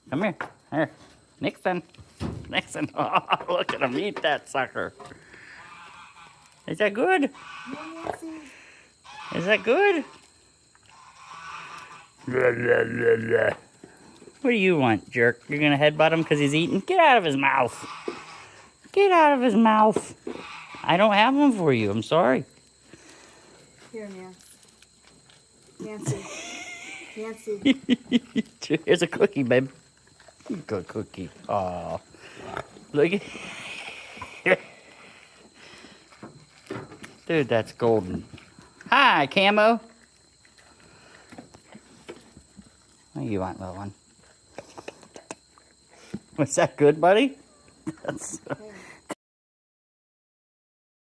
Come here. Here. Nixon. Nixon. Oh, look at him eat that sucker. Is that good? Is that good? Blah, blah, blah, blah. What do you want, jerk? You're gonna headbutt him because he's eating? Get out of his mouth. Get out of his mouth. I don't have them for you. I'm sorry. Here, Nancy. Nancy. Here's a cookie, babe. Good cookie. Oh, look at dude, that's golden. Hi, Camo. What do you want, little one? Was that good, buddy? That's